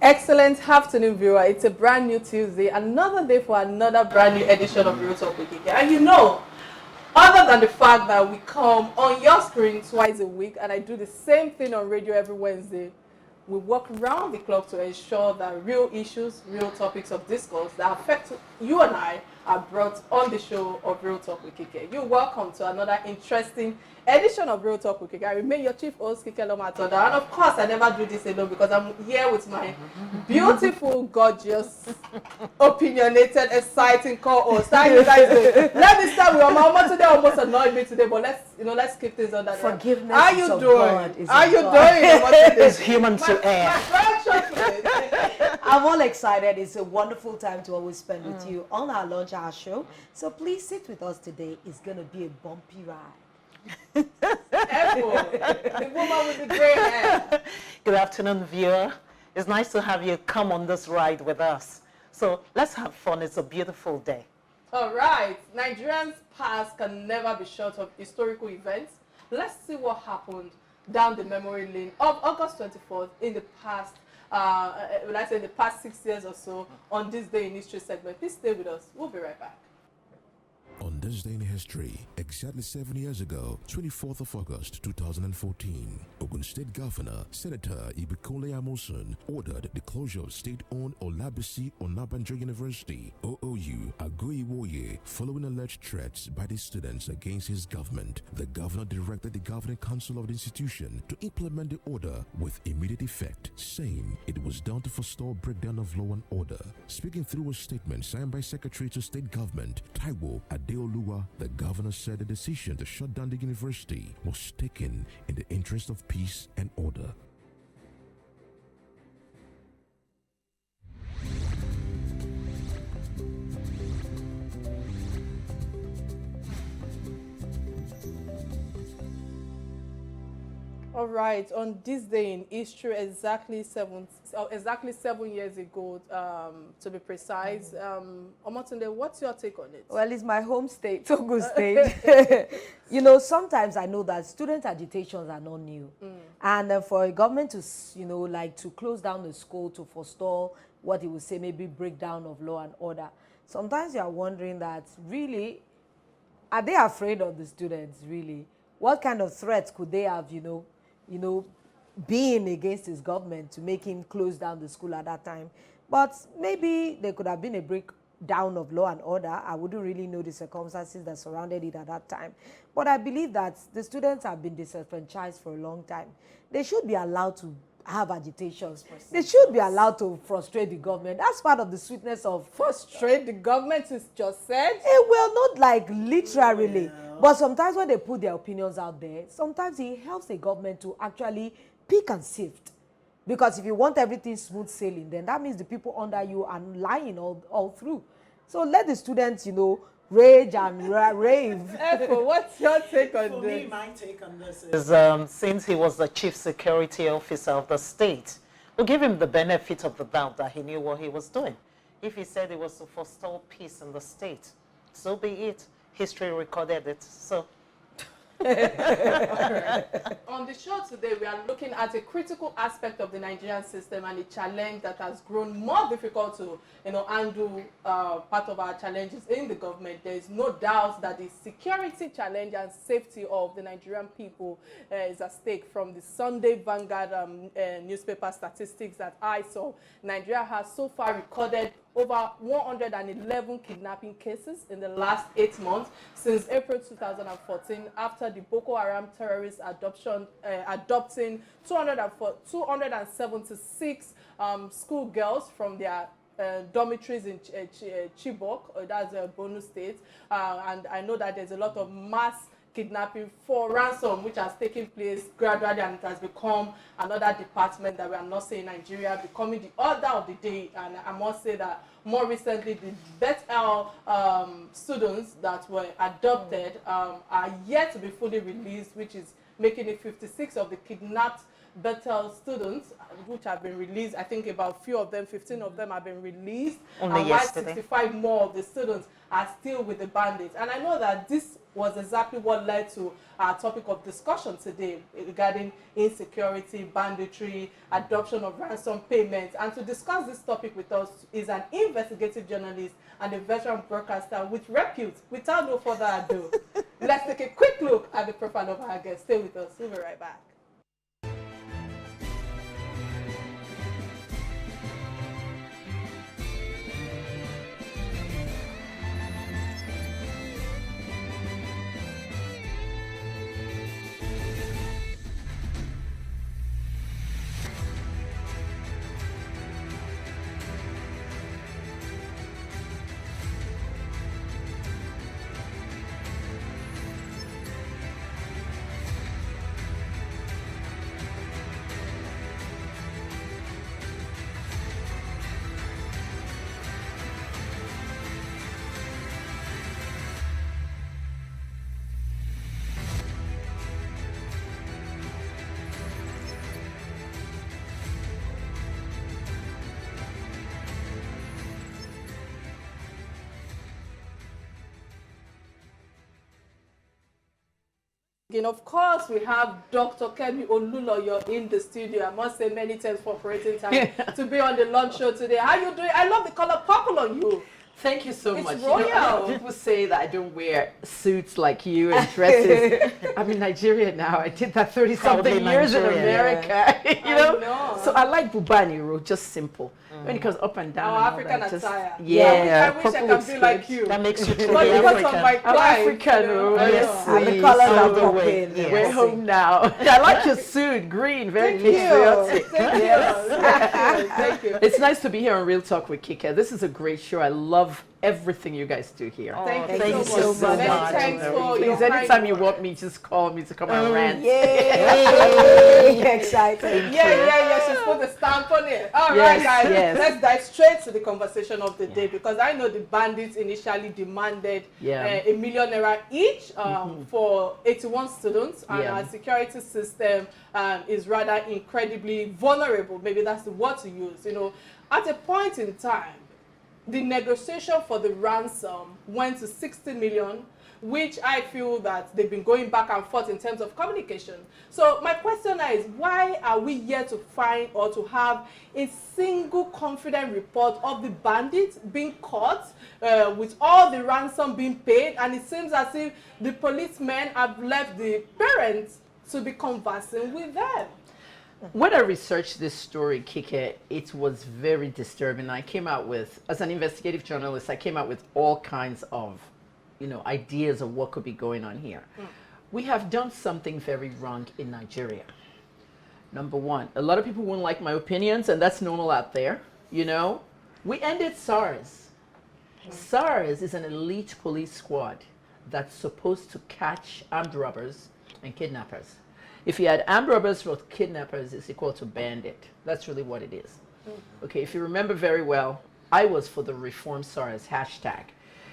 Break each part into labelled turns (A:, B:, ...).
A: Excellent afternoon, viewer. It's a brand new Tuesday, another day for another brand new edition of Real Talk with Kiki. And you know, other than the fact that we come on your screen twice a week, and I do the same thing on radio every Wednesday, we work round the clock to ensure that real issues, real topics of discourse that affect you and I are brought on the show of Real Talk with Kike. You're welcome to another interesting edition of Real Talk with Kike. I remain your chief host, Kike Lomatoda. And of course, I never do this alone because I'm here with my beautiful, gorgeous, opinionated, exciting co-host. How you guys doing? Let me start with Mama today. Almost annoyed me today, but let's keep things on that.
B: Forgiveness.
A: How you doing? How you doing?
B: It's human to air.
A: I'm
B: all excited. It's a wonderful time to always spend with you on our lunch hour show. So please sit with us today. It's going to be a bumpy ride.
A: The woman with the gray hair.
C: Good afternoon, viewer. It's nice to have you come on this ride with us. So let's have fun. It's a beautiful day.
A: All right. Nigerians' past can never be short of historical events. Let's see what happened down the memory lane of August 24th in the past, let's say the past 6 years or so on this day in history segment. Please stay with us. We'll be right back.
D: On this day in history, exactly 7 years ago, 24th of August 2014, Ogun State Governor, Senator Ibikole Amosun, ordered the closure of state-owned Olabisi Onabanjo University, OOU, Agoiwoye, following alleged threats by the students against his government. The governor directed the governing council of the institution to implement the order with immediate effect, saying it was done to forestall breakdown of law and order. Speaking through a statement signed by Secretary to State Government, Taiwo Adeoluwa, the governor said the decision to shut down the university was taken in the interest of peace and order.
A: All right, on this day in history, exactly 7 years ago, to be precise. Omotunde, what's your take on it?
B: Well, it's my home state, Ogun State. You know, sometimes I know that student agitations are not new. And for a government to, to close down the school to forestall what he would say maybe breakdown of law and order, sometimes you are wondering that really, are they afraid of the students, really? What kind of threats could they have, being against his government to make him close down the school at that time? But maybe there could have been a breakdown of law and order. I wouldn't really know the circumstances that surrounded it at that time. But I believe that the students have been disenfranchised for a long time. They should be allowed to have agitations. They should be allowed to frustrate the government. That's part of the sweetness of...
A: Frustrate the government is just said?
B: Well, not like literally. Yeah. But sometimes when they put their opinions out there, sometimes it helps the government to actually pick and sift. Because if you want everything smooth sailing, then that means the people under you are lying all through. So let the students, rage and rave.
A: What's your take on this?
C: For me, my take on this is since he was the chief security officer of the state, we'll give him the benefit of the doubt that he knew what he was doing. If he said it was to forestall peace in the state, so be it. History recorded it. So.
A: On the show today, we are looking at a critical aspect of the Nigerian system and a challenge that has grown more difficult to, undo part of our challenges in the government. There is no doubt that the security challenge and safety of the Nigerian people is at stake. From the Sunday Vanguard newspaper statistics that I saw, Nigeria has so far recorded over 111 kidnapping cases in the last 8 months since April 2014, after the Boko Haram terrorists adopting 276 schoolgirls from their dormitories in Chibok, that's Borno State. And I know that there's a lot of mass kidnapping for ransom, which has taken place gradually, and it has become another department that we are not seeing in Nigeria, becoming the order of the day. And I must say that more recently, the Bethel students that were adopted are yet to be fully released, which is making it 56 of the kidnapped docile students, which have been released. I think about few of them, 15 of them have been released.
C: Only
A: and while
C: yesterday.
A: 65 more of the students are still with the bandits. And I know that this was exactly what led to our topic of discussion today regarding insecurity, banditry, adoption of ransom payments. And to discuss this topic with us is an investigative journalist and a veteran broadcaster with repute. Without no further ado, let's take a quick look at the profile of our guest. Stay with us. We'll be right back. And of course, we have Dr. Kemi Olunloyo in the studio. I must say many thanks for operating time to be on the lunch show today. How you doing? I love the color purple on you.
E: Thank you so
A: It's
E: much.
A: royal.
E: You know, people say that I don't wear suits like you and dresses. I'm in Nigeria now. I did that 30-something
C: Proudly
E: years in
C: Nigerian.
E: America. You know?
A: I know.
E: So I like buba and iro, just simple. When it goes up and down.
A: Our
E: and all
A: African
E: that, just,
A: attire.
E: Yeah.
A: I wish I
E: purple
A: can
E: looks
A: be
E: good.
A: like you.
C: That makes you
A: But
C: truly
A: because of
C: African.
A: my
E: I'm
A: pride,
E: African,
A: you know,
E: oh,
A: I
E: yes,
A: know.
B: And the
E: please.
B: colors
C: All
B: are
C: the way,
B: popping.
C: yes.
E: We're home now. I like your suit, green, very
A: Thank you.
E: patriotic.
A: Thank you. Thank you.
E: It's nice to be here on Real Talk with Kike. This is a great show. I love everything you guys do here.
C: Oh,
A: Thank
B: thank
A: you
B: you
A: so
B: so
A: much.
B: much.
A: Many thanks for your
E: Please,
A: kind
E: anytime you
A: words.
E: want me, just call me to come and rant.
B: Yay! Excited.
A: Yeah. She's put a stamp on it. All right,
E: Yes,
A: guys.
E: yes.
A: Let's dive straight to the conversation of the day because I know the bandits initially demanded
E: Yeah.
A: a million naira each for 81 students, and
E: Yeah.
A: our security system is rather incredibly vulnerable. Maybe that's the word to use. You know, at a point in time, the negotiation for the ransom went to 60 million, which I feel that they've been going back and forth in terms of communication. So my question now is, why are we yet to find or to have a single confident report of the bandits being caught with all the ransom being paid? And it seems as if the policemen have left the parents to be conversing with them.
E: When I researched this story, Kike, it was very disturbing. I came out with, as an investigative journalist, I came out with all kinds of, ideas of what could be going on here. We have done something very wrong in Nigeria. Number one, a lot of people wouldn't like my opinions, and that's normal out there. We ended SARS. SARS is an elite police squad that's supposed to catch armed robbers and kidnappers. If you had armed robbers or kidnappers, it's equal to bandit. That's really what it is. Okay, if you remember very well, I was for the Reform SARS hashtag.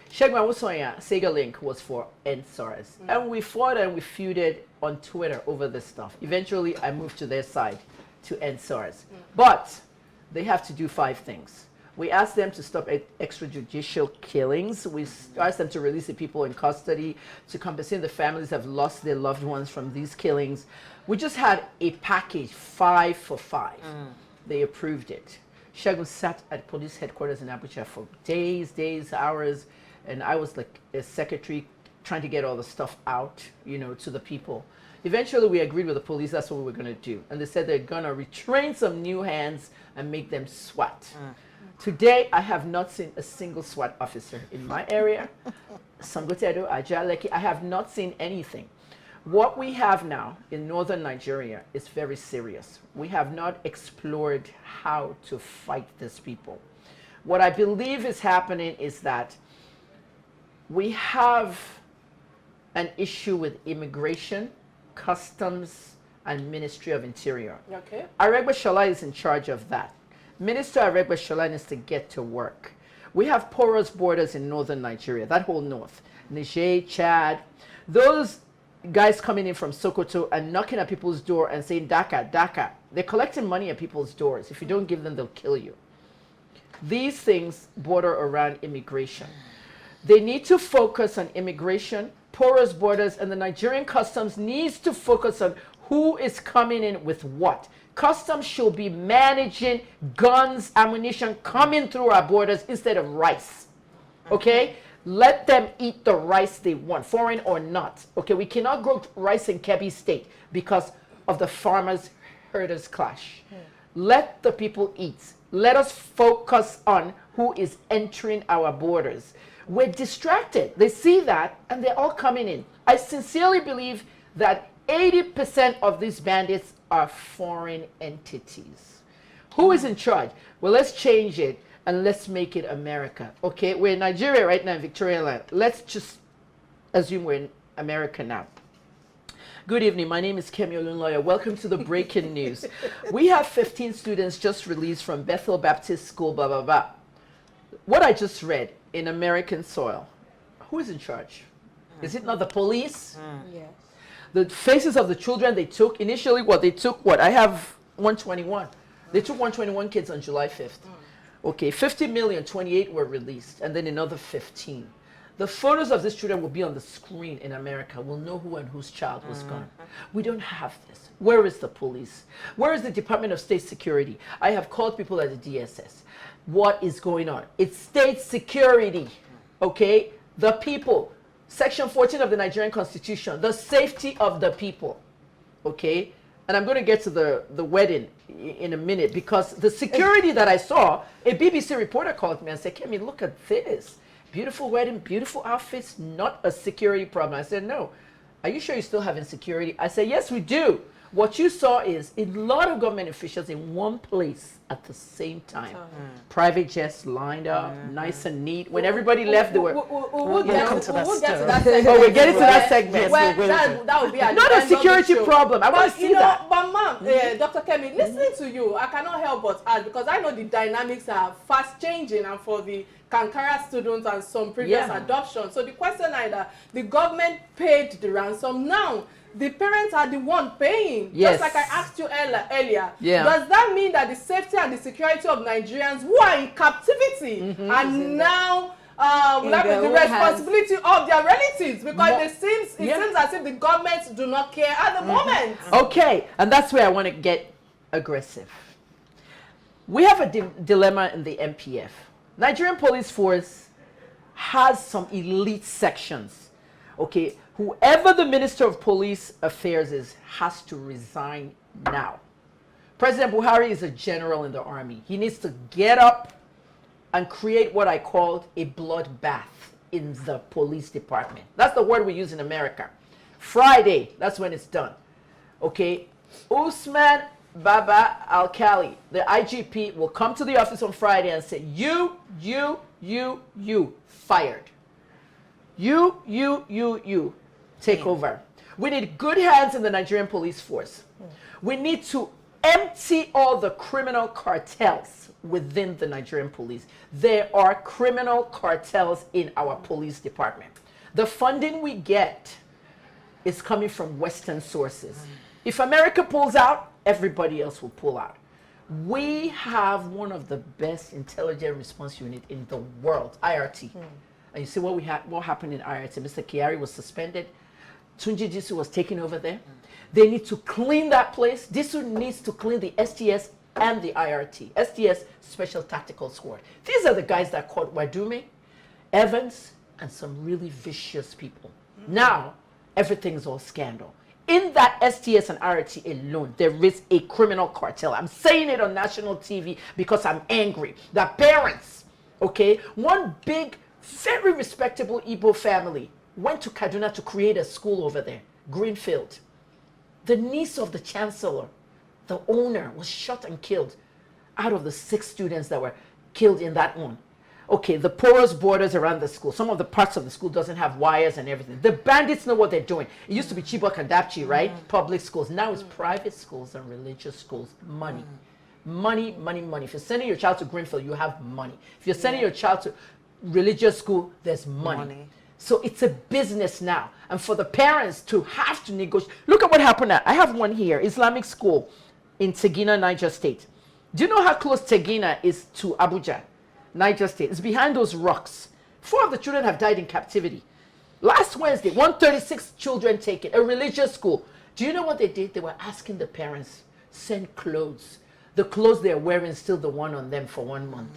E: Shegma Wusoya, Sega Link was for End SARS. And we fought and we feuded on Twitter over this stuff. Eventually, I moved to their side to End SARS. But they have to do 5 things. We asked them to stop extrajudicial killings. We asked them to release the people in custody, to compensate the families that have lost their loved ones from these killings. We just had a package, 5 for 5. They approved it. Shegun sat at police headquarters in Abuja for days, hours, and I was like a secretary trying to get all the stuff out, to the people. Eventually, we agreed with the police that's what we were going to do. And they said they're going to retrain some new hands and make them SWAT. Today, I have not seen a single SWAT officer in my area. Sangotedo, Ajaleki, I have not seen anything. What we have now in northern Nigeria is very serious. We have not explored how to fight these people. What I believe is happening is that we have an issue with immigration, customs, and Ministry of Interior.
A: Okay.
E: Aregbe Shola is in charge of that. Minister Aregbe Shola needs to get to work. We have porous borders in northern Nigeria, that whole north. Niger, Chad, those, guys coming in from Sokoto and knocking at people's door and saying, Dhaka, Dhaka. They're collecting money at people's doors. If you don't give them, they'll kill you. These things border around immigration. They need to focus on immigration, porous borders, and the Nigerian customs needs to focus on who is coming in with what. Customs should be managing guns, ammunition coming through our borders instead of rice. Okay? Let them eat the rice they want, foreign or not. Okay, we cannot grow rice in Kebbi State because of the farmers-herders clash. Let the people eat. Let us focus on who is entering our borders. We're distracted. They see that and they're all coming in. I sincerely believe that 80% of these bandits are foreign entities. Who is in charge? Well, let's change it and let's make it America. Okay, we're in Nigeria right now in Victoria land. Let's just assume we're in America now. Good evening, my name is Kemi Olunloyo. Welcome to the breaking news. We have 15 students just released from Bethel Baptist School, blah, blah, blah. What I just read in American soil, who is in charge? Is it not the police?
B: Yes.
E: The faces of the children they took, initially I have 121. They took 121 kids on July 5th. Okay, 50 million, 28 were released, and then another 15. The photos of these children will be on the screen in America. We'll know who and whose child was gone. We don't have this. Where is the police? Where is the Department of State Security? I have called people at the DSS. What is going on? It's state security, okay? The people. Section 14 of the Nigerian Constitution, the safety of the people, okay? And I'm going to get to the wedding in a minute because the security that I saw, a BBC reporter called me and said, Kemi, look at this. Beautiful wedding, beautiful outfits, not a security problem. I said, no. Are you sure you still have insecurity? I said, yes, we do. What you saw is a lot of government officials in one place at the same time. Private jets lined up, nice and neat. When everybody left, they were...
A: We'll get to that segment.
E: Oh, we're getting to that segment.
A: That would be
E: not a security problem. I want to see that.
A: But ma'am, Dr. Kemi, listening to you, I cannot help but add, because I know the dynamics are fast changing and for the Kankara students and some previous adoption. So the question is that the government paid the ransom. Now, the parents are the one paying.
E: Yes.
A: Just like I asked you earlier.
E: Yeah.
A: Does that mean that the safety and the security of Nigerians who are in captivity are now the responsibility of their relatives? Because it seems as if the government do not care at the moment.
E: Okay, and that's where I want to get aggressive. We have a dilemma in the MPF. Nigerian police force has some elite sections. Okay, whoever the Minister of Police Affairs is has to resign now. President Buhari is a general in the army. He needs to get up and create what I called a bloodbath in the police department. That's the word we use in America. Friday, that's when it's done. Okay, Usman Baba Alkali, the IGP, will come to the office on Friday and say, you, fired. You, take over. We need good hands in the Nigerian police force. We need to empty all the criminal cartels within the Nigerian police. There are criminal cartels in our police department. The funding we get is coming from Western sources. If America pulls out, everybody else will pull out. We have one of the best intelligent response unit in the world, IRT. And you see what happened in IRT. Mr. Kiari was suspended. Tunji Disu was taken over there. They need to clean that place. Disu needs to clean the STS and the IRT. STS, Special Tactical Squad. These are the guys that caught Wadume, Evans, and some really vicious people. Now, everything's all scandal. In that STS and IRT alone, there is a criminal cartel. I'm saying it on national TV because I'm angry. The parents, okay, one big, very respectable Igbo family went to Kaduna to create a school over there, Greenfield. The niece of the chancellor, the owner, was shot and killed out of the 6 students that were killed in that one. Okay, the porous borders around the school. Some of the parts of the school doesn't have wires and everything. The bandits know what they're doing. It used to be Chibok and Dapchi, right? Public schools. Now it's private schools and religious schools. Money. Money. If you're sending your child to Greenfield, you have money. If you're sending your child to religious school, there's money. So it's a business now. And for the parents to have to negotiate. Look at what happened now. I have one here, Islamic school in Tegina, Niger State. Do you know how close Tegina is to Abuja, Niger State? It's behind those rocks. 4 of the children have died in captivity. Last Wednesday, 136 children taken, a religious school. Do you know what they did? They were asking the parents, send clothes. The clothes they're wearing is still the one on them for 1 month.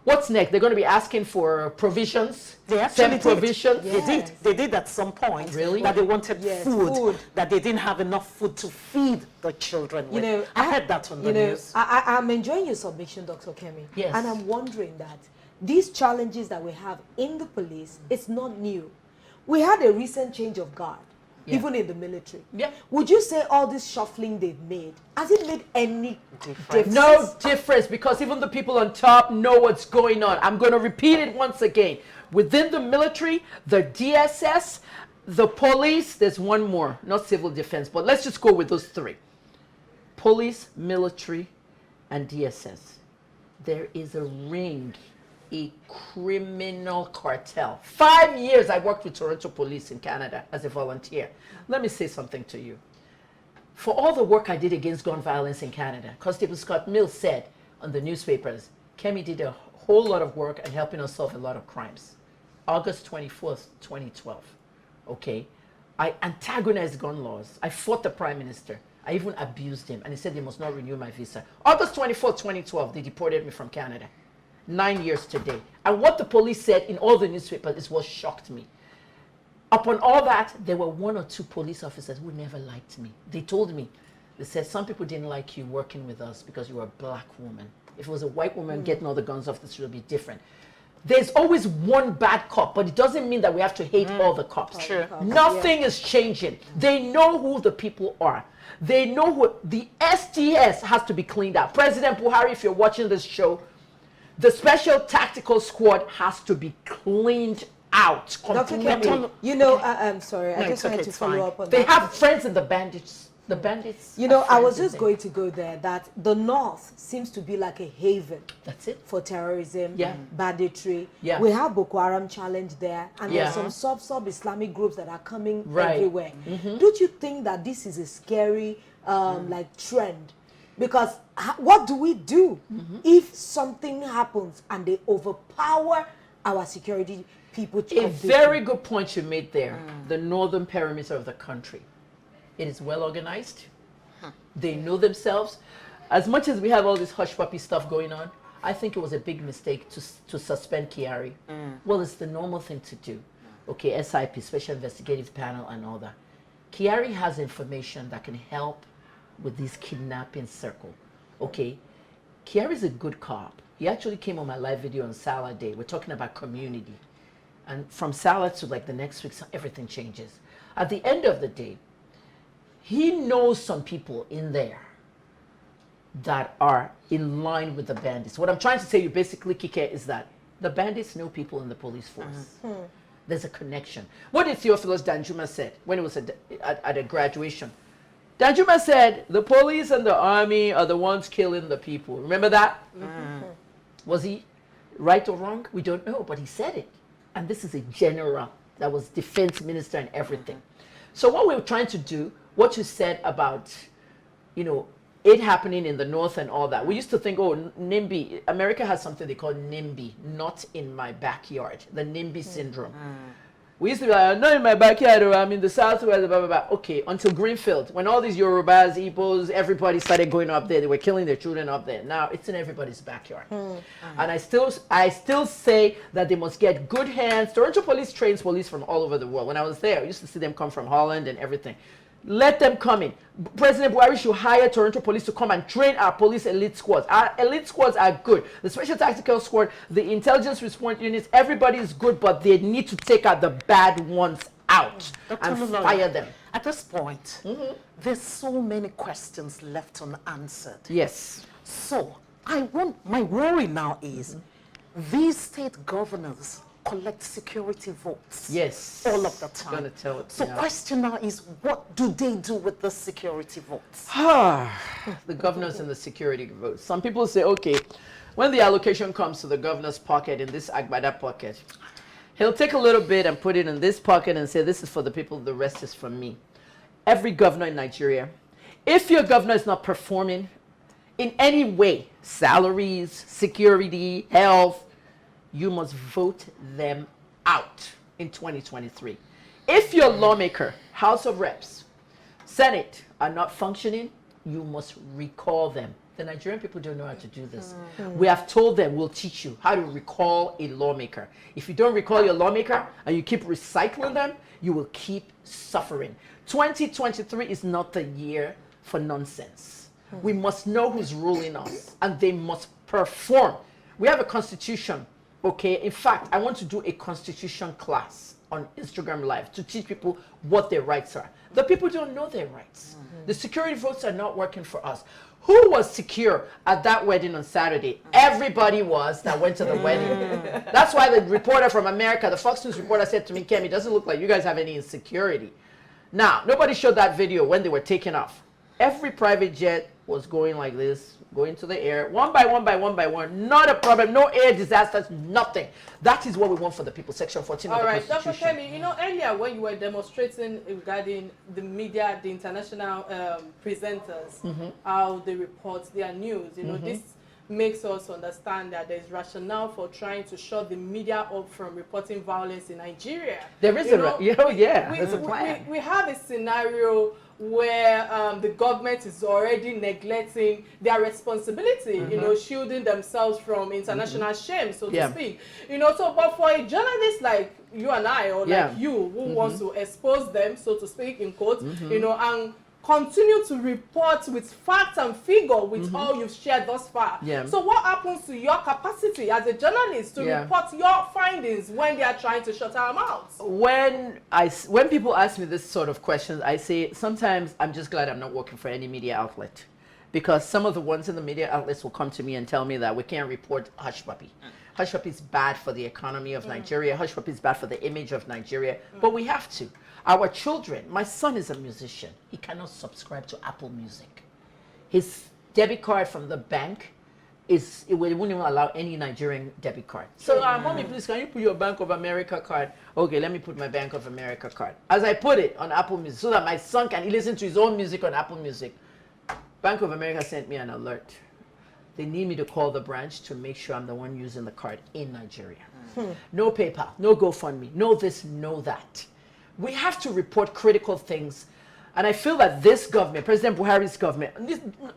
E: What's next? They're going to be asking for provisions.
C: They actually
E: send provisions.
C: Yes. They did at some point.
E: Really?
C: That they wanted food,
B: food.
C: that they didn't have enough food to feed the children with.
B: You know,
C: I heard that on the news.
B: I'm enjoying your submission, Dr. Kemi.
E: Yes.
B: And I'm wondering that these challenges that we have in the police, it's not new. We had a recent change of guard, even in the military.
E: Yeah.
B: Would you say all this shuffling they've made, has it made any difference?
E: No difference, because even the people on top know what's going on. I'm going to repeat it once again. Within the military, the DSS, the police, there's one more, not civil defense, but let's just go with those 3. Police, military, and DSS. There is a ring, a criminal cartel. 5 years I worked with Toronto Police in Canada as a volunteer. Let me say something to you. For all the work I did against gun violence in Canada, Constable Scott Mills said on the newspapers, Kemi did a whole lot of work and helping us solve a lot of crimes. August 24th, 2012. Okay? I antagonized gun laws. I fought the Prime Minister. I even abused him, and he said they must not renew my visa. August 24th, 2012, they deported me from Canada. 9 years today. And what the police said in all the newspapers is what shocked me. Upon all that, there were 1 or 2 police officers who never liked me. They told me, they said, some people didn't like you working with us because you were a black woman. If it was a white woman getting all the guns off the street, it would be different. There's always one bad cop, but it doesn't mean that we have to hate all the cops.
C: True.
E: Nothing is changing. They know who the people are. They know who, the STS has to be cleaned up. President Buhari, if you're watching this show, the Special Tactical Squad has to be cleaned out.
B: Dr.
E: completely.
B: Kemi, you know, I'm sorry, I
C: No,
B: just
C: it's okay,
B: wanted to
C: it's
B: follow
C: fine.
B: up on
E: They
B: that.
E: have friends in the bandits. The bandits.
B: You know,
E: have
B: I was
E: friends in
B: just
E: them.
B: going to go there, that the North seems to be like a haven
E: That's it.
B: for terrorism,
E: Yeah.
B: banditry.
E: Yeah.
B: We have Boko Haram challenge there, and
E: Yeah.
B: there's some sub-Islamic groups that are coming
E: Right.
B: everywhere. Don't you think that this is a scary like trend? Because what do we do if something happens and they overpower our security people?
E: A very good point you made there. The northern perimeter of the country. It is well organized. They know themselves. As much as we have all this hush puppy stuff going on, I think it was a big mistake to suspend Kiari. Well, it's the normal thing to do. Okay, SIP, Special Investigative Panel, and all that. Kiari has information that can help with this kidnapping circle. Okay, Kiari is a good cop. He actually came on my live video on Salah Day. We're talking about community. And from Salah to like the next week, everything changes. At the end of the day, he knows some people in there that are in line with the bandits. What I'm trying to say you basically, Kike, is that the bandits know people in the police force. There's a connection. What did Theophilus Danjuma said when it was at a graduation? Danjuma said, the police and the army are the ones killing the people. Remember that? Was he right or wrong? We don't know, but he said it. And this is a general that was defense minister and everything. So what we're trying to do, what you said about, you know, it happening in the north and all that. We used to think, oh, NIMBY, America has something they call NIMBY, not in my backyard, the NIMBY syndrome. We used to be like, not in my backyard, or I'm in the southwest, blah, blah, blah. Okay, until Greenfield, when all these Yorubas, Igbos, everybody started going up there, they were killing their children up there. Now it's in everybody's backyard. And I still say that they must get good hands. Toronto Police trains police from all over the world. When I was there, I used to see them come from Holland and everything. Let them come in. President Buhari should hire Toronto Police to come and train our police elite squads. Our elite squads are good. The Special Tactical Squad, the intelligence response units, everybody is good, but they need to take out the bad ones out
C: Dr.
E: and
C: Olunloyo,
E: fire them.
C: At this point, there's so many questions left unanswered.
E: Yes.
C: So, my worry now is these state governors collect security votes.
E: Yes.
C: All of the time.
E: Gonna tell it,
C: So
E: yeah.
C: question now is, what do they do with the security votes?
E: The governors and the security votes. Some people say, okay, when the allocation comes to the governor's pocket, in this Agbada pocket, He'll take a little bit and put it in this pocket and say, this is for the people, the rest is from me. Every governor in Nigeria, if your governor is not performing in any way, salaries, security, health, you must vote them out in 2023. If your lawmaker, House of Reps, Senate are not functioning, you must recall them. The Nigerian people don't know how to do this. We have told them, we'll teach you how to recall a lawmaker. If you don't recall your lawmaker and you keep recycling them, you will keep suffering. 2023 is not the year for nonsense. We must know who's ruling us, and they must perform. We have a constitution, okay? In fact, I want to do a constitution class on Instagram Live to teach people what their rights are. The people don't know their rights. The security votes are not working for us. Who was secure at that wedding on Saturday? Everybody was that went to the wedding. That's why the reporter from America, the Fox News reporter, said to me, Kemi, it doesn't look like you guys have any insecurity. Now, nobody showed that video when they were taking off. Every private jet was going like this, going to the air, one by one by one by one. Not a problem, no air disasters, nothing. That is what we want for the people, Section 14 of the Constitution.
A: Dr. Kemi, you know, earlier when you were demonstrating regarding the media, the international presenters, how they report their news, you know, this makes us understand that there's rationale for trying to shut the media up from reporting violence in Nigeria.
E: There is there's a plan.
A: We have a scenario where the government is already neglecting their responsibility, you know, shielding themselves from international shame, so to speak. You know, so but for a journalist like you and I, or like you, who wants to expose them, so to speak, in quotes, you know, and continue to report with facts and figure with all you've shared thus far. So what happens to your capacity as a journalist to report your findings when they are trying to shut our mouths?
E: When people ask me this sort of questions, I say sometimes I'm just glad I'm not working for any media outlet, because some of the ones in the media outlets will come to me and tell me that we can't report hush puppy. Hush puppy is bad for the economy of Nigeria. Hush puppy is bad for the image of Nigeria. But we have to. Our children, my son is a musician. He cannot subscribe to Apple Music. His debit card from the bank it wouldn't even allow any Nigerian debit card. So, mommy, please, can you put your Bank of America card? Okay, let me put my Bank of America card. As I put it on Apple Music, so that my son can listen to his own music on Apple Music, Bank of America sent me an alert. They need me to call the branch to make sure I'm the one using the card in Nigeria. No PayPal, no GoFundMe, no this, no that. We have to report critical things. And I feel that this government, President Buhari's government,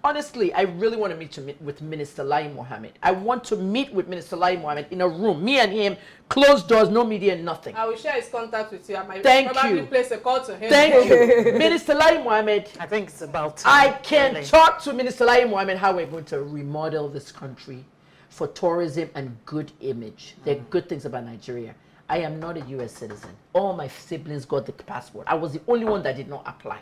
E: honestly, I really want to meet with Minister Lai Mohammed. I want to meet with Minister Lai Mohammed in a room, me and him, closed doors, no media, nothing.
A: I will share his contact with you. I might
E: probably
A: place a call to him.
E: Thank you. Minister Lai Mohammed.
C: I think it's about time.
E: I can talk to Minister Lai Mohammed how we're going to remodel this country for tourism and good image. There are good things about Nigeria. I am not a U.S. citizen. All my siblings got the passport. I was the only one that did not apply.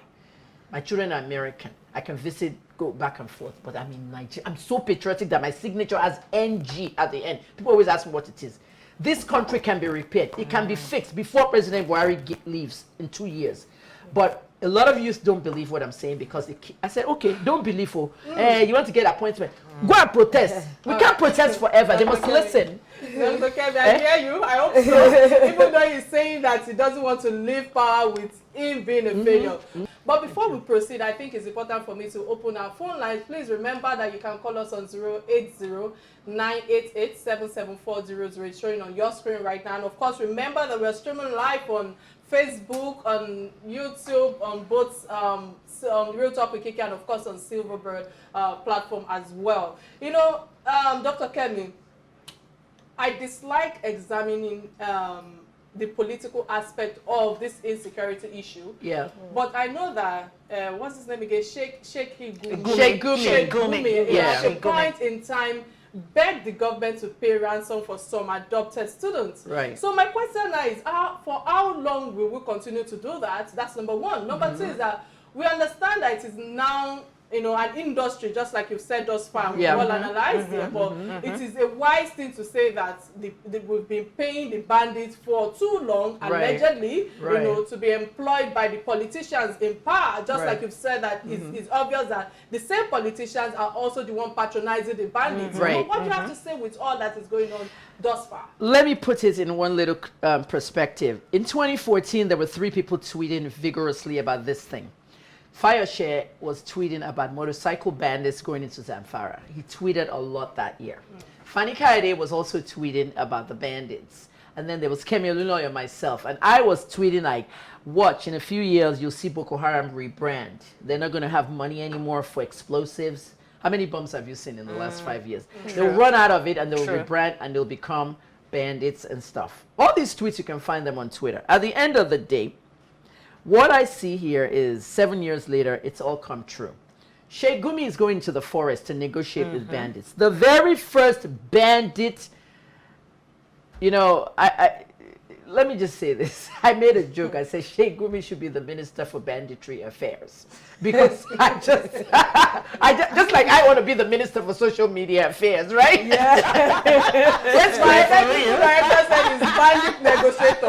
E: My children are American. I can visit, go back and forth, but I'm in Nigeria. I'm so patriotic that my signature has NG at the end. People always ask me what it is. This country can be repaired. It can be fixed before President Buhari leaves in 2 years. But a lot of youth don't believe what I'm saying because I said, okay, don't believe. You want to get appointment. Go and protest. We can't protest forever. They must listen.
A: Okay, I hear you. I hope so. Even though he's saying that he doesn't want to leave power with him being a failure. But before we proceed, I think it's important for me to open our phone lines. Please remember that you can call us on 080-988-77400. It's showing on your screen right now. And of course, remember that we're streaming live on Facebook, on YouTube, on both on Real Talk with Kiki, and of course on Silverbird platform as well. You know, Dr. Kemi, I dislike examining the political aspect of this insecurity issue. Yeah. But I know that what's his name again? Sheikh Gumi. At a point in time, begged the government to pay ransom for some adopted students. Right. So my question now is, for how long will we continue to do that? That's number one. Number two is that we understand that it is now an industry, just like you've said thus far,
E: Yeah.
A: well analyzed here, but it is a wise thing to say that we've been paying the bandits for too long, allegedly, to be employed by the politicians in power, just like you've said that it's obvious that the same politicians are also the one patronizing the bandits. But what do you have to say with all that is going on thus far?
E: Let me put it in one little perspective. In 2014, there were 3 people tweeting vigorously about this thing. Fireshare was tweeting about motorcycle bandits going into Zamfara. He tweeted a lot that year. Fani Kaide was also tweeting about the bandits. And then there was Kemi Olunloyo, myself. And I was tweeting like, watch, in a few years, you'll see Boko Haram rebrand. They're not going to have money anymore for explosives. How many bombs have you seen in the last 5 years? They'll run out of it and they'll rebrand and they'll become bandits and stuff. All these tweets, you can find them on Twitter. At the end of the day, what I see here is 7 years later, it's all come true. Sheikh Gumi is going to the forest to negotiate with bandits. The very first bandit, let me just say this. I made a joke. I said Sheikh Gumi should be the Minister for Banditry Affairs. Because just like I want to be the Minister for Social Media Affairs, right? Yeah. That's why
A: Bandit negotiator.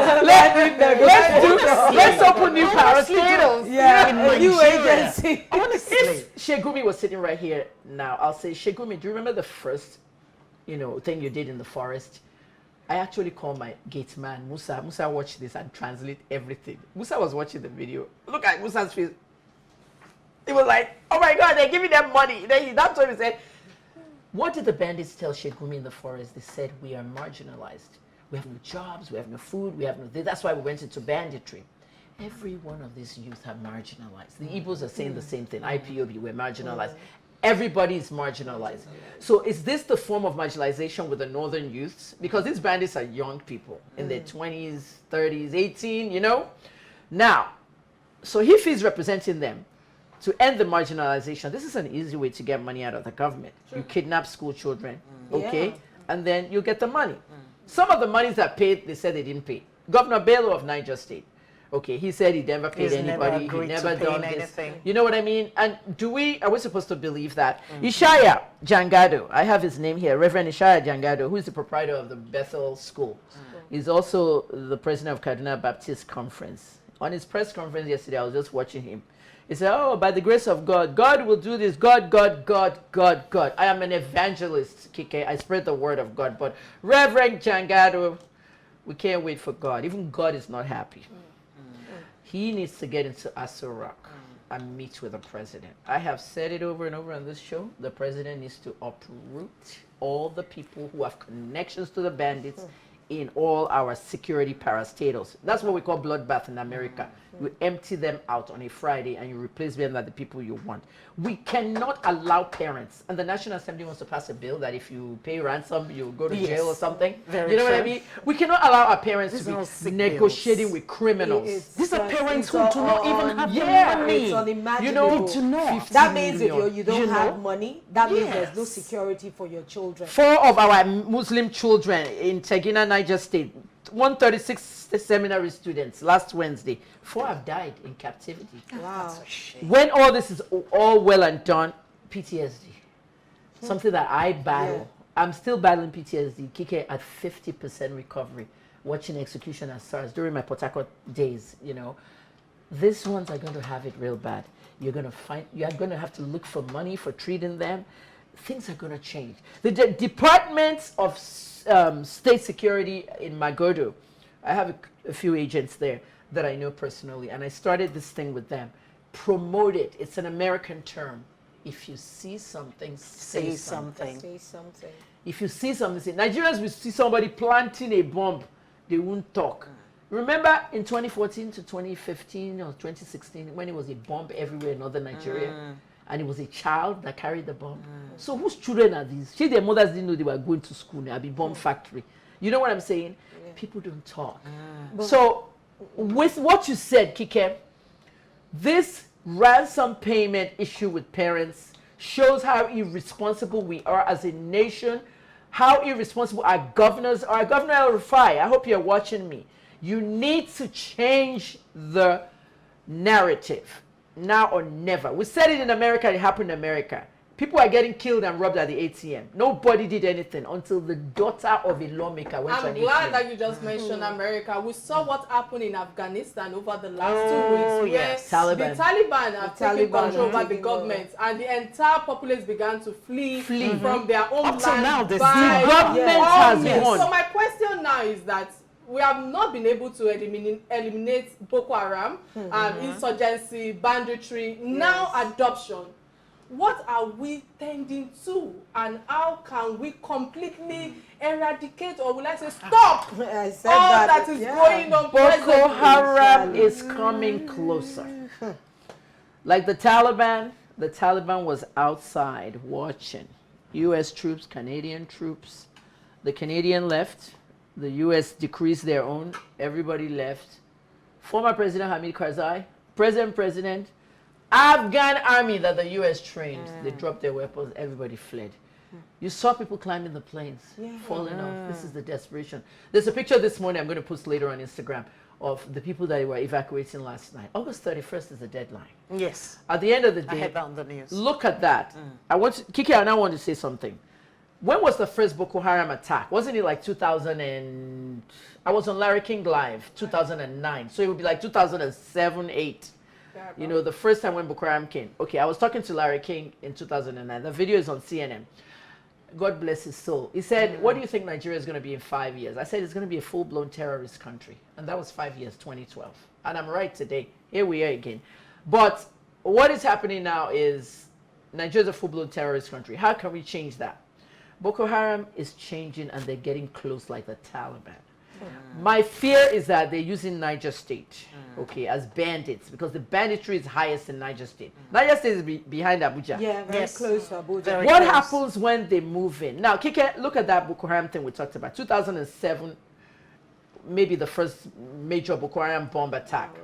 E: Let's open new parastatals.
B: Yeah, a new agency.
E: Honestly. If Sheikh Gumi was sitting right here now, I'll say, Sheikh Gumi, do you remember the first, thing you did in the forest? I actually called my gate man, Musa. Musa watched this and translate everything. Musa was watching the video. Look at Musa's face. He was like, oh my God, they're giving them money. That's what he said. What did the bandits tell Sheikh Gumi in the forest? They said, we are marginalized. We have no jobs, we have no food, we have no... That's why we went into banditry. Every one of these youth are marginalized. The Igbos are saying the same thing. IPOB, we're marginalized. Everybody is marginalized. So is this the form of marginalization with the northern youths? Because these bandits are young people in their 20s, 30s, 18, Now, so if he's representing them to end the marginalization, this is an easy way to get money out of the government. You kidnap school children, okay? And then you get the money. Some of the monies that paid, they said they didn't pay. Governor Bello of Niger State, okay, he said he never paid anybody. He never done this.
C: Anything.
E: You know what I mean? And are we supposed to believe that? Ishaya Jangado, I have his name here, Reverend Ishaya Jangado, who is the proprietor of the Bethel School. He's also the president of Kaduna Baptist Conference. On his press conference yesterday, I was just watching him. He said, oh, by the grace of God, God will do this. God, God, God, God, God. I am an evangelist, Kike. I spread the word of God. But Reverend Jangado, we can't wait for God. Even God is not happy. He needs to get into Aso Rock and meet with the president. I have said it over and over on this show. The president needs to uproot all the people who have connections to the bandits in all our security parastatals. That's what we call bloodbath in America. You empty them out on a Friday and you replace them with the people you want. We cannot allow parents, and the National Assembly wants to pass a bill that if you pay ransom, you go to jail or something. You know what I mean? We cannot allow our parents to be negotiating with criminals.
C: These are parents who do not even have the money.
B: It's unimaginable.
C: They do not.
B: That means if you don't have money, that means there's no security for your children.
E: 4 of our Muslim children in Tegina, Niger State, 136 seminary students last Wednesday, 4 have died in captivity.
B: Wow.
E: When all this is all well and done, PTSD, something that I battle. I'm still battling PTSD. Kike at 50% recovery, watching execution at SARS during my Port Harcourt days. These ones are going to have it real bad. You are going to have to look for money for treating them. Things are going to change. The Department of State Security in Magodo, I have a few agents there that I know personally, and I started this thing with them. Promote it. It's an American term. If you see something, say something.
B: Say something.
E: If you see something, say. Nigerians will see somebody planting a bomb, they won't talk. Remember in 2014 to 2015 or 2016 when it was a bomb everywhere in northern Nigeria? And it was a child that carried the bomb. So whose children are these? See, their mothers didn't know they were going to school. I'll be bomb factory. You know what I'm saying? Yeah. People don't talk. So with what you said, Kike, this ransom payment issue with parents shows how irresponsible we are as a nation, how irresponsible our governors are. Governor El Rufai, I hope you're watching me. You need to change the narrative. now or never. We said it in America, it happened in America. People are getting killed and robbed at the ATM. Nobody did anything until the daughter of a lawmaker went to an ATM.
A: I'm glad that you just mentioned America. We saw what happened in Afghanistan over the last 2 weeks.
E: Yes.
A: The Taliban have taken control over the government, and the entire populace began to flee from their own
C: Up to
A: land.
C: now, the
E: government has won.
A: So my question now is that we have not been able to eliminate Boko Haram, insurgency, banditry, now adoption. What are we tending to, and how can we completely eradicate, or will I say stop all that is going on?
E: Boko Haram is coming closer. Like the Taliban was outside watching. U.S. troops, Canadian troops. The Canadian left. The U.S. decreased their own. Everybody left. Former President Hamid Karzai, present, Afghan army that the U.S. trained. They dropped their weapons. Everybody fled. You saw people climbing the planes, falling off. This is the desperation. There's a picture this morning I'm going to post later on Instagram of the people that were evacuating last night. August 31st is the deadline.
C: Yes.
E: At the end of the day,
C: I had that on the news.
E: Look at that. Kiki, I now want to say something. When was the first Boko Haram attack? Wasn't it like 2000 and... I was on Larry King Live, 2009. So it would be like 2007, 8. You know, the first time when Boko Haram came. Okay, I was talking to Larry King in 2009. The video is on CNN. God bless his soul. He said, what do you think Nigeria is going to be in 5 years? I said, it's going to be a full-blown terrorist country. And that was 5 years, 2012. And I'm right today. Here we are again. But what is happening now is Nigeria is a full-blown terrorist country. How can we change that? Boko Haram is changing, and they're getting close like the Taliban. My fear is that they're using Niger State, okay, as bandits, because the banditry is highest in Niger State. Niger State is behind Abuja.
B: Yeah, very close to Abuja.
E: What happens when they move in? Now, Kike, look at that Boko Haram thing we talked about. 2007, maybe the first major Boko Haram bomb attack.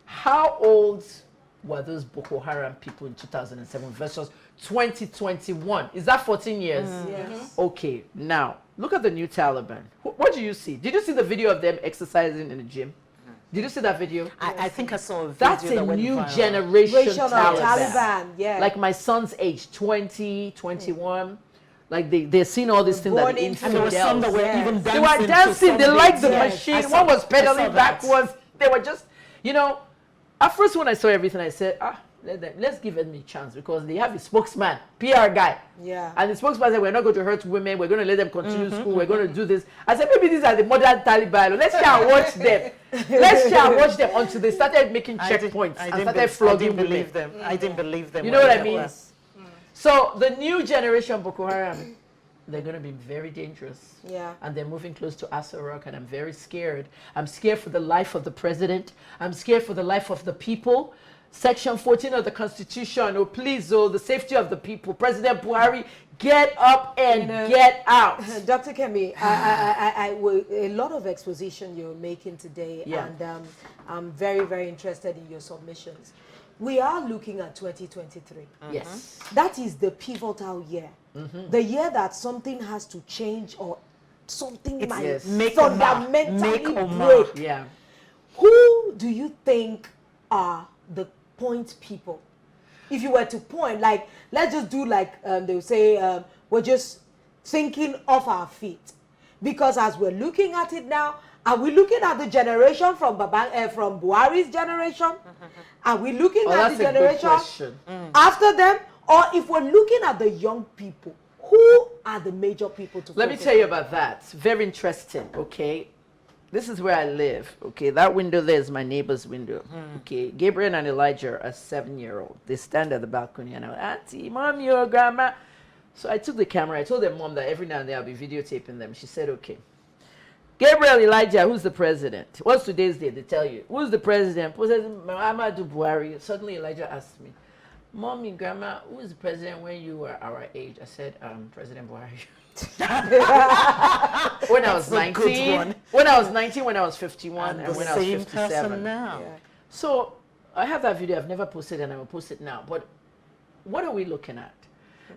E: How old were those Boko Haram people in 2007 versus 2021? Is that 14 years?
B: Yes.
E: Okay, now, look at the new Taliban. What do you see? Did you see the video of them exercising in the gym? Did you see that video?
C: I think I saw a video.
E: That's a new generation
B: Taliban. Yeah.
E: Like my son's age, 20, 21. Like they're seeing all these things that the
C: And there were some that were even dancing.
E: They were dancing. They liked the
C: Yeah.
E: machine. One was pedaling backwards. They were just, you know, at first when I saw everything, I said, let's give them a chance, because they have a spokesman, PR guy.
B: Yeah.
E: And the spokesman said, we're not going to hurt women. We're going to let them continue school. We're going to do this. I said, maybe these are the modern Taliban. Let's try and watch them. Let's try and watch them until they started making checkpoints and started flogging women.
C: I didn't believe them.
E: You know what I mean? So the new generation Boko Haram, they're going to be very dangerous.
B: Yeah.
E: And they're moving close to Aso Rock, and I'm very scared. I'm scared for the life of the president. I'm scared for the life of the people. Section 14 of the Constitution, oh please, oh, the safety of the people. President Buhari, get up and get out.
B: Dr. Kemi, a lot of exposition you're making today, and I'm very, very interested in your submissions. We are looking at 2023.
E: Yes.
B: That is the pivotal year. The year that something has to change, or something might fundamentally break.
E: Yeah.
B: Who do you think are the point people? If you were to point, like, let's just do like they would say, we're just thinking off our feet. Because as we're looking at it now, are we looking at the generation from Buhari's generation? Are we looking at the generation after them? Or if we're looking at the young people, who are the major people to
E: Let me tell you about that. It's very interesting, okay? This is where I live, okay? That window there is my neighbor's window, okay? Gabriel and Elijah are 7-year-old. They stand at the balcony and I'm, Auntie, Mommy, or Grandma. So I took the camera. I told their mom that every now and then I'll be videotaping them. She said, okay. Gabriel, Elijah, who's the president? What's today's date? They tell you. Who's the president? President Muhammadu Buhari. Suddenly Elijah asked me, Mommy, Grandma, who is the president when you were our age? I said, President Buhari. When I was 19, when I was 19, when I was 51, and when I was 57.
C: Now.
B: Yeah.
E: So I have that video. I've never posted, and I will post it now. But what are we looking at?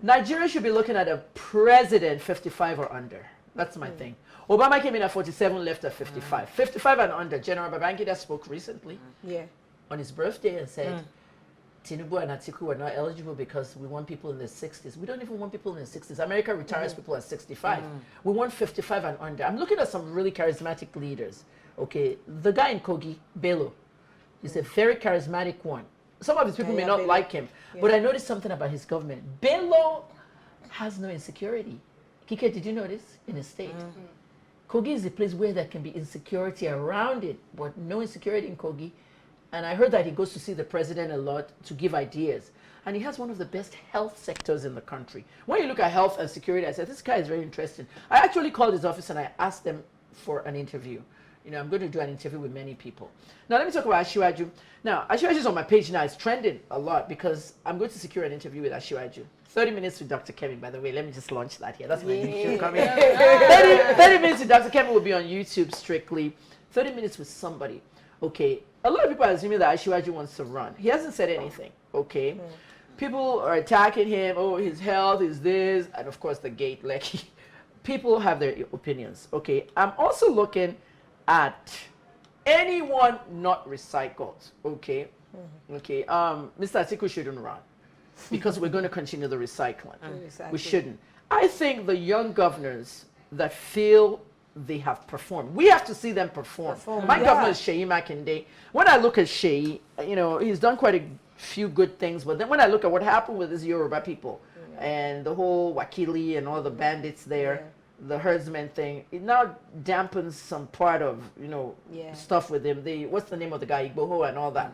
E: Nigeria should be looking at a president 55 or under. That's my thing. Obama came in at 47, left at 55. 55 and under. General Babangida spoke recently on his birthday and said, Tinubu and Atiku were not eligible because we want people in their 60s. We don't even want people in their 60s. America retires people at 65. We want 55 and under. I'm looking at some really charismatic leaders. Okay, the guy in Kogi, Bello, he's a very charismatic one. Some of his people may not like him, but I noticed something about his government. Bello has no insecurity. Kike, did you notice? In his state. Kogi is a place where there can be insecurity around it, but no insecurity in Kogi. And I heard that he goes to see the president a lot to give ideas. And he has one of the best health sectors in the country. When you look at health and security, I said, this guy is very interesting. I actually called his office and I asked them for an interview. You know, I'm going to do an interview with many people. Now, let me talk about Asiwaju. Now, Asiwaju is on my page now. It's trending a lot because I'm going to secure an interview with Asiwaju. 30 minutes with Dr. Kemi, by the way. Let me just launch that here. That's my new show coming. 30 minutes with Dr. Kemi will be on YouTube strictly. 30 minutes with somebody. Okay. A lot of people are assuming that Asiwaju wants to run. He hasn't said anything. Okay. People are attacking him. Oh, his health is this. And of course, the gate. Like, people have their opinions. Okay. I'm also looking at anyone not recycled. Okay. Okay. Mr. Atiku shouldn't run because we're going to continue the recycling. We shouldn't. I think the young governors that feel they have performed, we have to see them perform. My governor is Sheyi Makinde. When I look at Sheyi, you know, he's done quite a few good things, but then when I look at what happened with these Yoruba people and the whole Wakili and all the bandits there, the herdsmen thing, it now dampens some part of, you know, stuff with him. What's the name of the guy, Igboho and all that.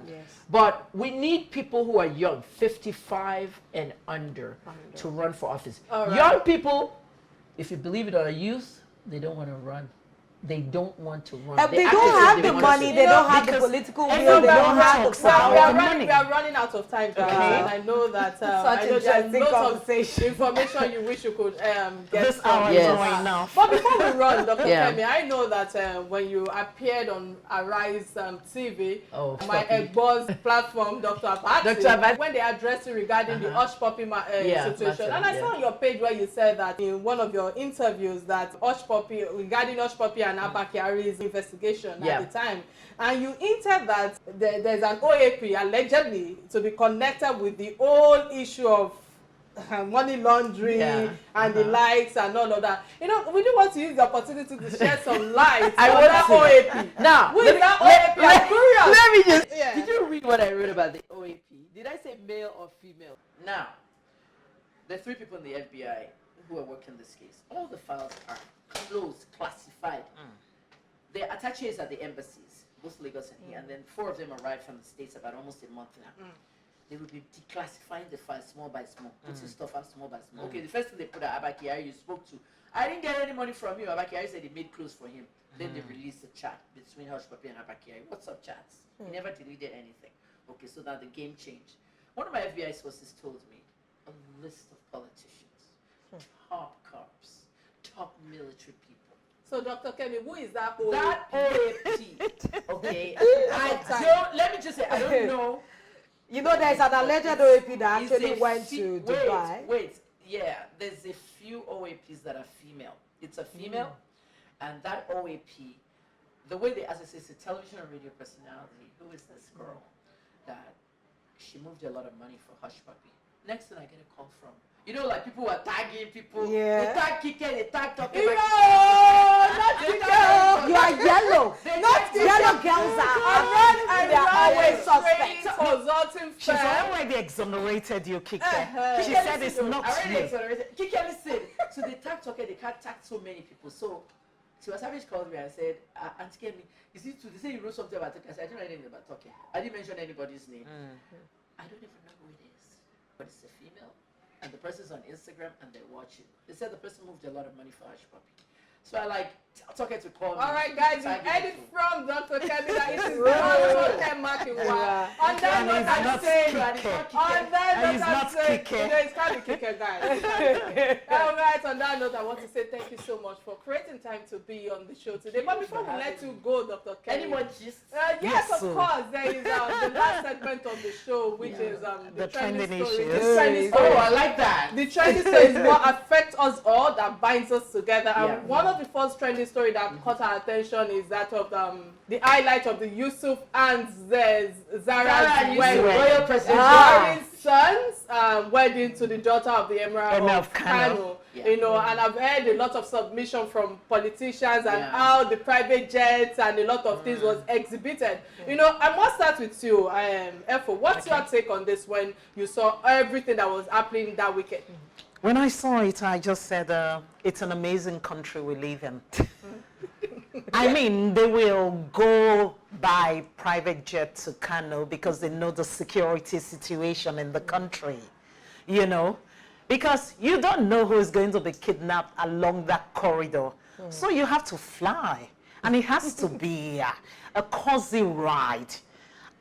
E: But we need people who are young, 55 and under, to run for office. Young people, if you believe it or youth, they don't want to run. They don't want to run.
B: They don't have the money, they don't have the political will, they don't have the power.
A: We are running out of time, guys. And I know that
B: such a interesting conversation.
A: Information you wish you could get.
C: This hour is not enough.
A: But before we run, Dr. Kemi, I know that when you appeared on Arise TV, my Egbo's platform, Dr. Abati, when they addressed you regarding the Hush Puppy situation, and I saw on your page where you said that in one of your interviews that Hush Puppy, regarding Hush Puppy and Abba Kyari's investigation at the time, and you hinted that there's an OAP allegedly to be connected with the whole issue of money laundering and the likes and all of that. You know, we do want to use the opportunity to share some light on that OAP.
E: Now,
A: who is that OAP? I'm curious.
E: Let me just, did you read what I wrote about the OAP? Did I say male or female? Now, there are 3 people in the FBI who are working this case. All the files are closed, classified. They're attaches at the embassies, both Lagos and here, and then 4 of them arrived from the States about almost a month now. They will be declassifying the files small by small, putting stuff out small by small. Okay, the first thing they put out, Abba Kyari, you spoke to. I didn't get any money from you. Abba Kyari said they made clothes for him. Then they released a chat between Hush Puppy and Abba Kyari. What's up, chats? He never deleted anything. Okay, so now the game changed. One of my FBI sources told me a list of politicians, top cops, top military people.
A: So, Dr. Kemi, who is that OAP?
E: That OAP, okay. Let me just say, I don't know.
B: You know, there's an alleged OAP that actually went to Dubai.
E: Wait, there's a few OAPs that are female. It's a female, and that OAP, the way they associate a television and radio personality, who is this girl, that she moved a lot of money for Hush Puppy. Next thing I get a call from, you know, like people who are tagging people. They tag Kike, they tag talking about.
A: Not Kike.
B: You are yellow. Not yellow girls are always suspect.
A: Consulting
C: She's already exonerated you, Kike. She said it's not you.
E: Kike, listen. So they tag talking, they can't tag so many people. So Tiwa Savage called me and said, Auntie Kemi, is it true? They say you wrote something about talking. I said, I didn't write anything about talking. I didn't mention anybody's name. I don't even know who it is. But it's a female. And the person's on Instagram and they're watching. They said the person moved a lot of money for Hush Puppy. So I like talking to call me.
A: All right, guys, you edit from Dr. Kemi that it is Dr. Kemi. On that note, I'm saying, it can't be Kike, guys. All right, on that note, I want to say thank you so much for creating time to be on the show today. But before we let you go, Dr. Kemi.
E: Any more gist?
A: Yes, of course. There is the last segment of the show, which is the trending
C: issues.
E: Oh, I like that.
A: The trending story is what affects us all, that binds us together. And one of the first trending story that caught our attention is that of the highlight of the Yusuf and Zara's wedding.
E: Royal President
A: Buhari's son's wedding to the daughter of the Emir of Kano.
E: Yeah.
A: You know, and I've heard a lot of submission from politicians and how the private jets and a lot of things was exhibited. You know, I must start with you, Efo. What's your take on this when you saw everything that was happening that weekend?
C: When I saw it, I just said, it's an amazing country we live in. I mean, they will go by private jet to Kano because they know the security situation in the country, you know, because you don't know who is going to be kidnapped along that corridor. So you have to fly, and it has to be a cozy ride.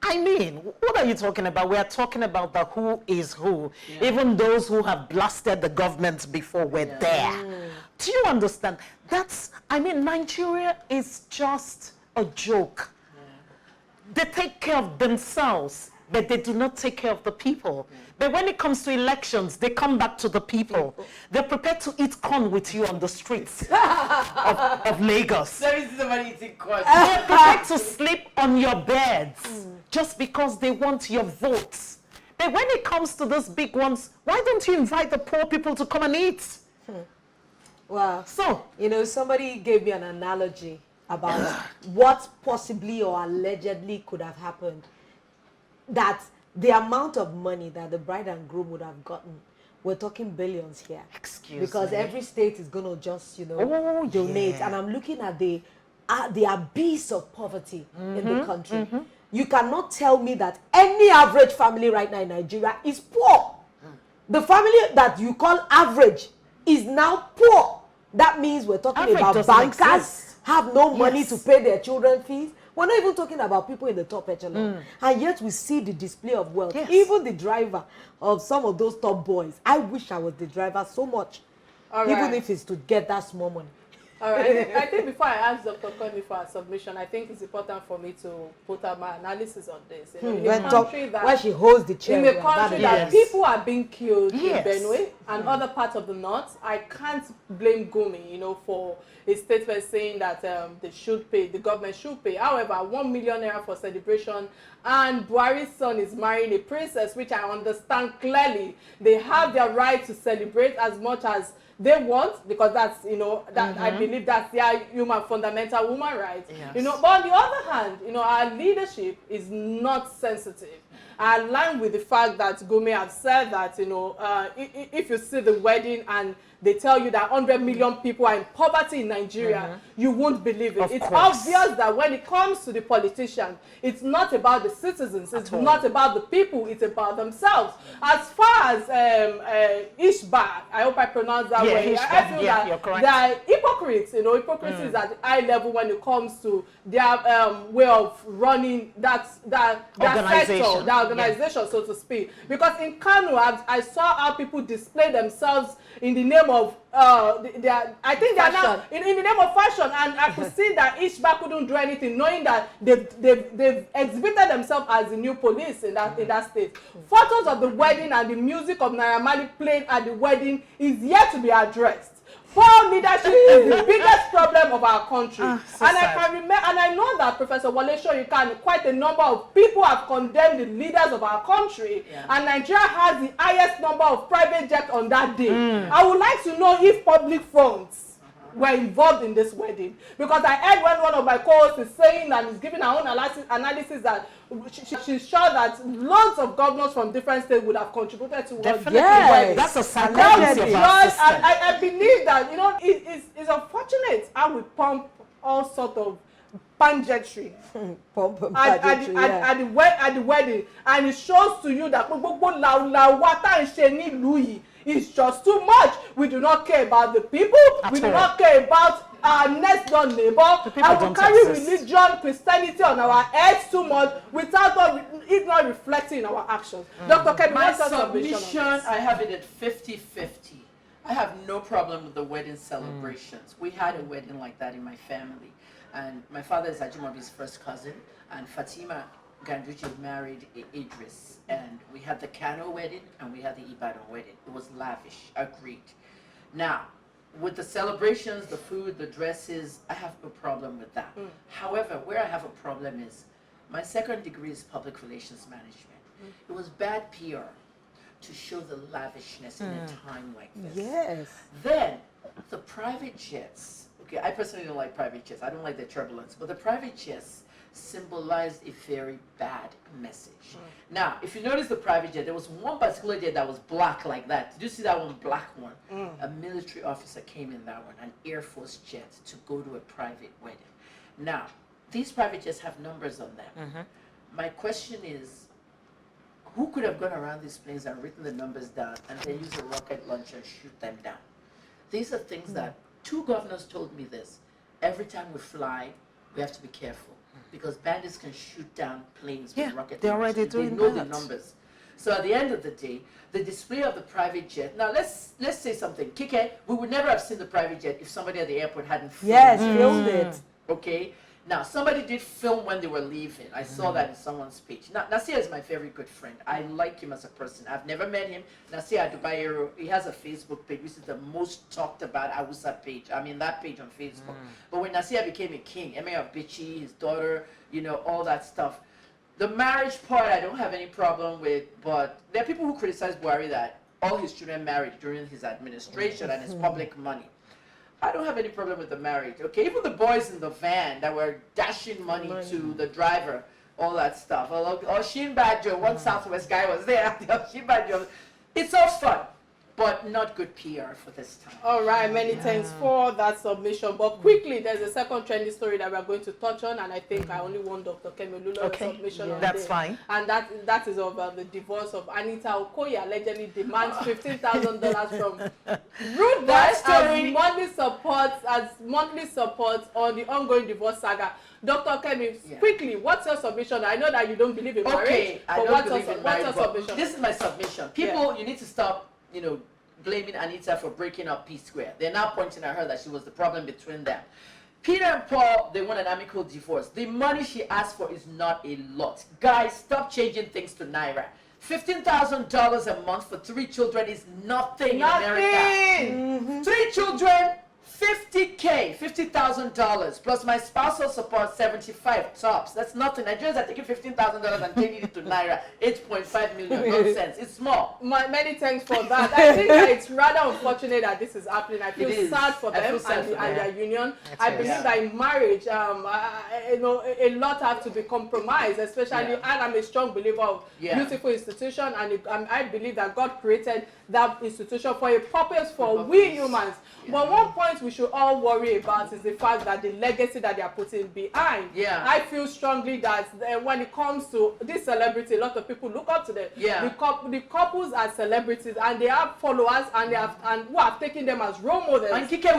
C: I mean, what are you talking about? We are talking about the who is who. Yeah. Even those who have blasted the government before were there. Do you understand? I mean, Nigeria is just a joke. They take care of themselves, but they do not take care of the people. But when it comes to elections, they come back to the people. They're prepared to eat corn with you on the streets of Lagos.
E: There is somebody eating corn.
C: They're prepared to sleep on your beds just because they want your votes. But when it comes to those big ones, why don't you invite the poor people to come and eat?
B: Well,
C: so,
B: you know, somebody gave me an analogy about what possibly or allegedly could have happened. That the amount of money that the bride and groom would have gotten, we're talking billions here. Because every state is going to just, you know, donate. And I'm looking at the abyss of poverty in the country. You cannot tell me that any average family right now in Nigeria is poor. The family that you call average is now poor. That means we're talking about bankers have no money to pay their children fees. We're not even talking about people in the top echelon. And yet we see the display of wealth. Even the driver of some of those top boys. I wish I was the driver so much. Even if it's to get that small money.
A: All right. I think before I ask Dr. Connie for a submission, I think it's important for me to put out my analysis on this. You know, in a country that,
B: where she holds the chair.
A: In a country that people are being killed in Benue and other parts of the north, I can't blame Gumi, you know, for a statement saying that they should pay, the government should pay. However, 1 million naira for celebration, and Buhari's son is marrying a princess, which I understand clearly. They have their right to celebrate as much as they want, because that's, you know, that I believe that's their fundamental human rights. You know, but on the other hand, you know, our leadership is not sensitive. I align with the fact that Gome have said that, you know, if you see the wedding and they tell you that 100 million people are in poverty in Nigeria, you won't believe it. It's obvious that when it comes to the politicians, it's not about the citizens, it's not about the people, it's about themselves. As far as Ishba, I hope I pronounce that way, I feel that they are hypocrites, you know, hypocrisy is at the high level when it comes to their way of running that sector, that organization, so to speak. Because in Kano, I saw how people display themselves in the name of I think they are now in the name of fashion, and I could see that Ishba couldn't do anything, knowing that they've exhibited themselves as the new police in that state. Photos of the wedding and the music of Naira Marley played at the wedding is yet to be addressed. Poor leadership is the biggest problem of our country. And I can remember, and I know that Professor Wale Soyinka, quite a number of people have condemned the leaders of our country, and Nigeria has the highest number of private jets on that day. I would like to know if public funds were involved in this wedding, because I heard when one of my co-hosts is saying and is giving her own analysis that she's sure that lots of governors from different states would have contributed to what.
C: That's a psychology of our system.
A: I believe that, you know, it's unfortunate how we pump all sort of banditry at the wedding, and it shows to you that it's just too much. We do not care about the people. We do not care about our next door neighbor. And we carry religion, Christianity on our heads too much without it not reflecting in our actions. Dr. Kemi,
E: my submission, I have it at 50-50. I have no problem with the wedding celebrations. We had a wedding like that in my family. And my father is Ajimobi's first cousin, and Fatima Ganduchi married Idris, and we had the Kano wedding and we had the Ibadan wedding. It was lavish, agreed. Now, with the celebrations, the food, the dresses, I have no problem with that. However, where I have a problem is my second degree is public relations management. It was bad PR to show the lavishness in a time like this.
B: Yes.
E: Then the private jets, okay, I personally don't like private jets. I don't like the turbulence, but the private jets symbolized a very bad message. Now, if you notice the private jet, there was one particular jet that was black like that. Did you see that one black one? A military officer came in that one, an Air Force jet, to go to a private wedding. Now, these private jets have numbers on them. My question is, who could have gone around these planes and written the numbers down and then use a rocket launcher and shoot them down? These are things that 2 governors told me this. Every time we fly, we have to be careful because bandits can shoot down planes with rocket
C: they're
E: launchers.
C: already doing
E: They know
C: that.
E: the numbers. So at the end of the day, the display of the private jet. Now let's say something. Kike, we would never have seen the private jet if somebody at the airport hadn't filmed
B: Yes,
E: it.
B: filmed it.
E: Okay. Now, somebody did film when they were leaving. I saw that in someone's page. Now, Nasir is my very good friend. I like him as a person. I've never met him. Nasir Adubayero, he has a Facebook page, which is the most talked about Awusa page. I mean, that page on Facebook. But when Nasir became a king, Emir of Bichi, his daughter, you know, all that stuff. The marriage part, I don't have any problem with, but there are people who criticize Buhari that all his children married during his administration and his public money. I don't have any problem with the marriage, okay? Even the boys in the van that were dashing money to the driver, all that stuff. Or Shin Badjo, one Southwest guy was there. Shin Badjo. It's all fun, but not good PR for this time.
A: All right, many thanks for that submission. But quickly, there's a second trendy story that we're going to touch on, and I think I only want Dr. Kemi Olunloyo's submission on
C: that's
A: this.
C: fine.
A: And that is of the divorce of Anita Okoye allegedly demands $15,000 from Rude Boys as monthly support on the ongoing divorce saga. Dr. Kemi, quickly, what's your submission? I know that you don't believe in marriage, but what's your submission?
E: This is my submission. People, you need to stop, you know, blaming Anita for breaking up P Square. They're now pointing at her that she was the problem between them. Peter and Paul, they want an amicable divorce. The money she asked for is not a lot. Guys, stop changing things to Naira. $15,000 a month for 3 children is nothing in America. 3 children, $50K, $50,000 plus my spousal support 75 tops. That's nothing. Nigerians are taking $15,000 and changing it to Naira, 8.5 million. Nonsense. It's small.
A: Many thanks for that. I think that it's rather unfortunate that this is happening. I feel sad for them and their union. I believe that in marriage, you know, a lot have to be compromised, especially, and I'm a strong believer of beautiful institution, and I believe that God created that institution for a purpose for we humans. But one point we should all worry about is the fact that the legacy that they are putting behind. I feel strongly that when it comes to this celebrity, a lot of people look up to them. The couples are celebrities and they have followers and who have taken them as role models.
E: And Kike,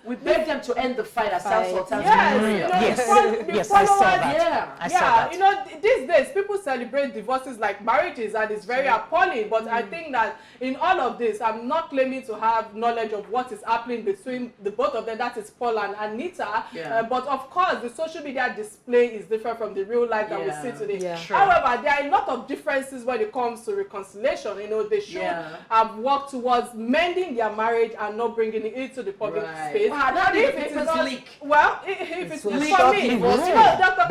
E: we begged them to end the fight at South Sultan.
C: Yes, I saw that. I saw that.
A: You know, these days people celebrate divorces like marriages, and it's very appalling. But I think that in all of this, I'm not claiming to have knowledge of what is happening between the both of them. That is Paul and Anita. But of course, the social media display is different from the real life that we see today. However, there are a lot of differences when it comes to reconciliation. You know, they should have worked towards mending their marriage and not bringing it into the public space. And if it is not, well, if it's for me, Dr.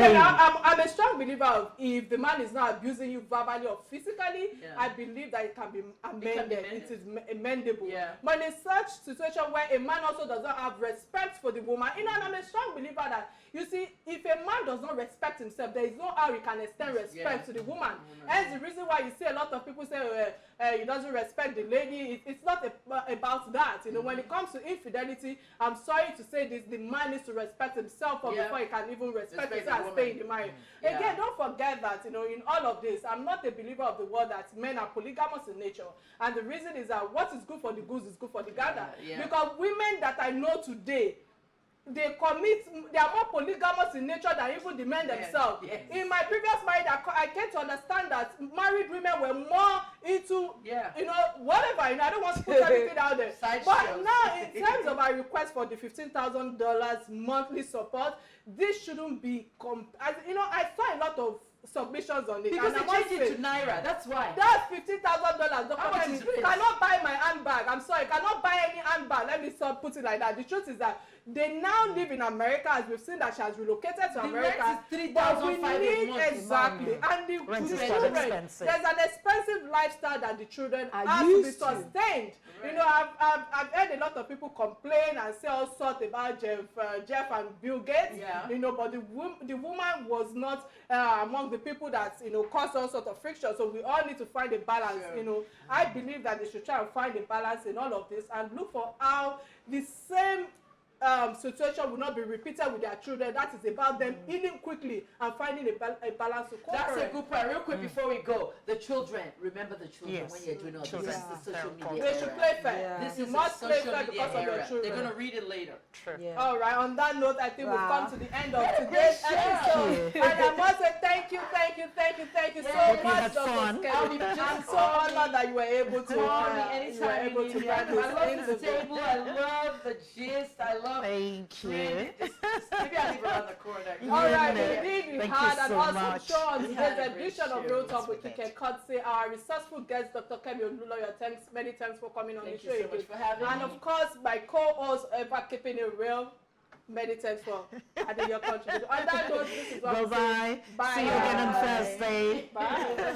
A: Kemi, I'm a strong believer of if the man is not abusing you verbally or physically, I believe that it can be amended. It is amendable. But in such situation where a man also does not have respect for the woman, you know, and I'm a strong believer that, you see, if a man does not respect himself, there is no how he can extend respect to the woman. Hence the reason why you see a lot of people say he doesn't respect the lady. It's not about that. You know, when it comes to infidelity, I'm sorry to say this, the man needs to respect himself before he can even respect himself and stay in the marriage. Again, don't forget that, you know, in all of this, I'm not a believer of the word that men are polygamous in nature. And the reason is that what is good for the goose is good for the gander. Because women that I know today, they are more polygamous in nature than even the men themselves. In my previous marriage, I came to understand that married women were more into, you know, whatever. You know, I don't want to put everything out there. But now, in terms of our request for the $15,000 monthly support, this shouldn't be, you know, I saw a lot of submissions on it.
E: Because
A: and
E: they changed it to naira. That's why.
A: That's $15,000.
E: How much is it?
A: Cannot buy my handbag. I'm sorry, cannot buy any handbag. Let me put it like that. The truth is that they now live in America, as we've seen that she has relocated to America.
E: Rent is
A: but we need
E: $3,500
A: exactly, and the
C: Rent is
A: children.
C: expensive.
A: There's an expensive lifestyle that the children
B: Are
A: have to be
B: used to.
A: sustained.
E: Right.
A: You know, I've heard a lot of people complain and say all sorts about Jeff and Bill Gates.
E: Yeah.
A: You know, but the woman was not among the people that caused all sort of friction. So we all need to find a balance.
E: Sure.
A: You know, I believe that they should try and find a balance in all of this and look for how the same situation will not be repeated with their children. That is about them healing quickly and finding a balance to co-parent.
E: That's a good point. Real quick before we go, the children. Remember the children
C: Yes.
E: when you're doing all
C: Children.
E: this. This is the social
C: Yeah.
E: media
A: They should
E: era.
A: play fair.
B: Yeah.
E: This
A: You
E: is
A: must
E: a
A: play
E: social
A: fair
E: media
A: because of your
E: era.
A: children.
E: They're gonna read it later.
C: True.
B: Yeah.
A: All right. On that note, I think we've
B: Wow.
A: come to the end of today's episode, and I must say thank you so
E: Hope you
A: much,
C: had
A: Dr.
C: fun.
A: Skemi. I'm so honored that you were able to.
E: Call me
A: you were
E: anytime you
A: able
E: need
A: to
E: me.
A: bring
E: I
A: this
E: love
A: into
E: this table. I love the gist. I love
C: Thank you.
E: Maybe I'll leave around the corner.
A: All right,
C: Yeah.
A: indeed, we
C: Thank
A: had
C: you
A: an
C: so
A: awesome
C: much.
A: show on
E: We had
A: today's
E: a great
A: edition of
E: show.
A: Real Talk with
C: Yes,
A: Kike Kotse. Our resourceful guest, Dr. Kemi Olunloyo. Many thanks for coming on
E: Thank
A: the
E: you
A: show.
E: so much for having
A: and
E: me.
A: of course, my co-host, ever keeping it real. Many thanks for adding your contribution. On that note, this is what we say.
C: Bye-bye.
A: Bye.
C: See you again on Thursday.
A: Bye.